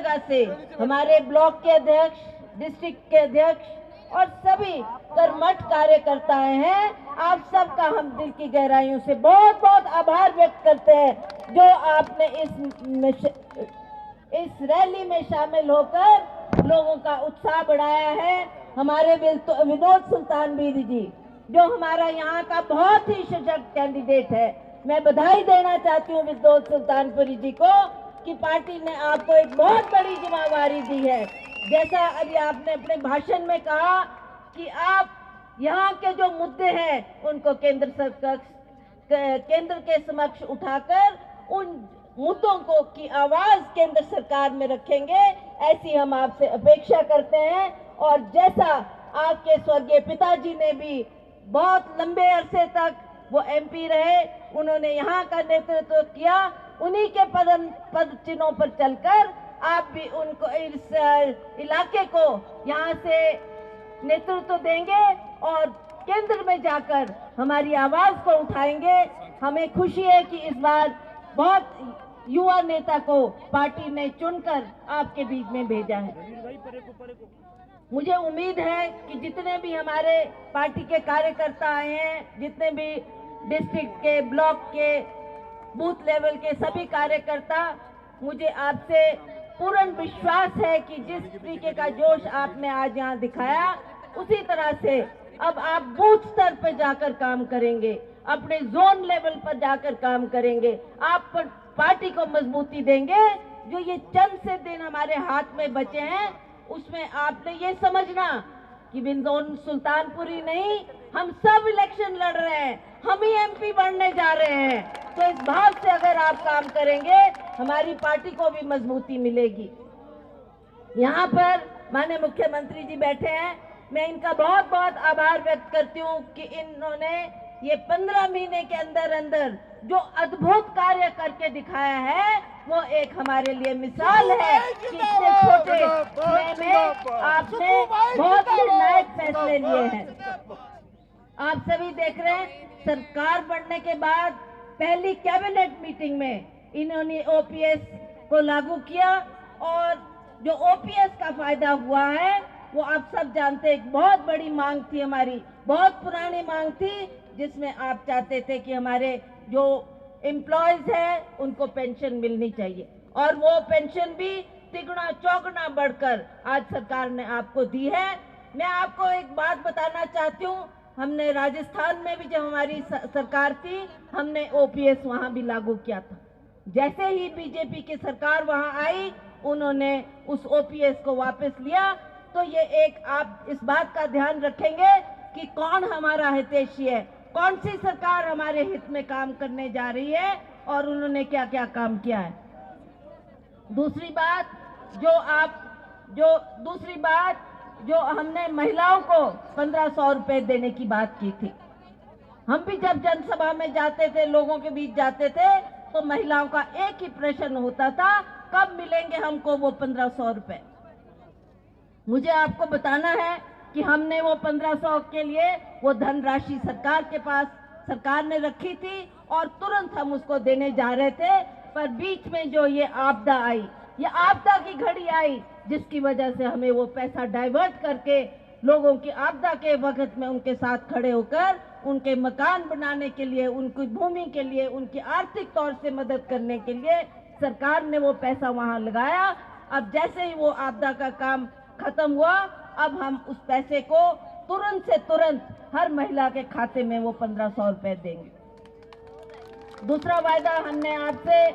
तरीका से हमारे ब्लॉक के अध्यक्ष, डिस्ट्रिक्ट के अध्यक्ष और सभी कर्मठ कार्यकर्ताएं हैं, आप सबका हम दिल की गहराइयों से बहुत बहुत आभार व्यक्त करते हैं जो आपने इस रैली में शामिल होकर लोगों का उत्साह बढ़ाया है। हमारे विनोद सुल्तानपुरी जी जो हमारा यहाँ का बहुत ही सशक्त कैंडिडेट है, मैं बधाई देना चाहती हूँ विनोद सुल्तानपुरी जी को कि पार्टी ने आपको एक बहुत बड़ी जिम्मेदारी दी है। जैसा अभी आपने अपने भाषण में कहा कि आप यहाँ के जो मुद्दे हैं उनको केंद्र के समक्ष उठाकर उन मुद्दों को की आवाज केंद्र सरकार में रखेंगे, ऐसी हम आपसे अपेक्षा करते हैं। और जैसा आपके स्वर्गीय पिताजी ने भी बहुत लंबे अरसे तक वो एमपी रहे, उन्होंने यहाँ का नेतृत्व किया, उन्हीं के पद चिन्हों पर चलकर आप भी उनको इस इलाके को यहाँ से नेतृत्व देंगे और केंद्र में जाकर हमारी आवाज को उठाएंगे। हमें खुशी है कि इस बार बहुत युवा नेता को पार्टी ने चुनकर आपके बीच में भेजा है। मुझे उम्मीद है कि जितने भी हमारे पार्टी के कार्यकर्ता आए हैं, जितने भी डिस्ट्रिक्ट के, ब्लॉक के, बूथ लेवल के सभी कार्यकर्ता, मुझे आपसे पूर्ण विश्वास है कि जिस तरीके का जोश आपने आज यहाँ दिखाया, उसी तरह से अब आप बूथ स्तर पर जाकर काम करेंगे, अपने जोन लेवल पर जाकर काम करेंगे, आप पार्टी को मजबूती देंगे। जो ये चंद से दिन हमारे हाथ में बचे हैं, उसमें आपने ये समझना कि विनोद सुल्तानपुरी नहीं, हम सब इलेक्शन लड़ रहे हैं, हम ही एमपी बनने जा रहे हैं। तो इस भाव से अगर आप काम करेंगे, हमारी पार्टी को भी मजबूती मिलेगी। यहाँ पर माननीय मुख्यमंत्री जी बैठे हैं, मैं इनका बहुत बहुत आभार व्यक्त करती हूँ कि इन्होंने ये 15 महीने के अंदर अंदर जो अद्भुत कार्य करके दिखाया है, वो एक हमारे लिए मिसाल है कि इतने छोटे समय में आपने बहुत निर्णायक फैसले लिए हैं। आप सभी देख रहे हैं, सरकार बनने के बाद पहली कैबिनेट मीटिंग में इन्होंने ओपीएस को लागू किया और जो ओपीएस का फायदा हुआ है वो आप सब जानते हैं। एक बहुत बड़ी मांग थी हमारी, बहुत पुरानी मांग थी, जिसमें आप चाहते थे कि हमारे जो एम्प्लॉयज हैं उनको पेंशन मिलनी चाहिए, और वो पेंशन भी तिगुना चौगुना बढ़कर आज सरकार ने आपको दी है। मैं आपको एक बात बताना चाहती हूँ, हमने राजस्थान में भी जब हमारी सरकार थी, हमने ओपीएस वहां भी लागू किया था। जैसे ही बीजेपी की सरकार वहां आई, उन्होंने उस ओपीएस को वापस लिया। तो ये एक आप इस बात का ध्यान रखेंगे कि कौन हमारा हितैषी है, कौन सी सरकार हमारे हित में काम करने जा रही है और उन्होंने क्या क्या काम किया है। दूसरी बात जो हमने महिलाओं को 1500 रुपए देने की बात की थी। हम भी जब जनसभा में जाते थे, लोगों के बीच जाते थे, तो महिलाओं का एक ही प्रश्न होता था, कब मिलेंगे हमको वो 1500 रुपए। मुझे आपको बताना है कि हमने वो 1500 के लिए वो धनराशि सरकार ने रखी थी और तुरंत हम उसको देने जा रहे थे, पर बीच में जो ये आपदा आई, ये आपदा की घड़ी आई, जिसकी वजह से हमें वो पैसा डाइवर्ट करके लोगों की आपदा के वक्त में उनके साथ खड़े होकर उनके मकान बनाने के लिए, उनकी भूमि के लिए, उनकी आर्थिक तौर से मदद करने के लिए सरकार ने वो पैसा वहां लगाया। अब जैसे ही वो आपदा का काम खत्म हुआ, अब हम उस पैसे को तुरंत से तुरंत हर महिला के खाते में वो 1500 रुपए देंगे। दूसरा वायदा हमने आपसे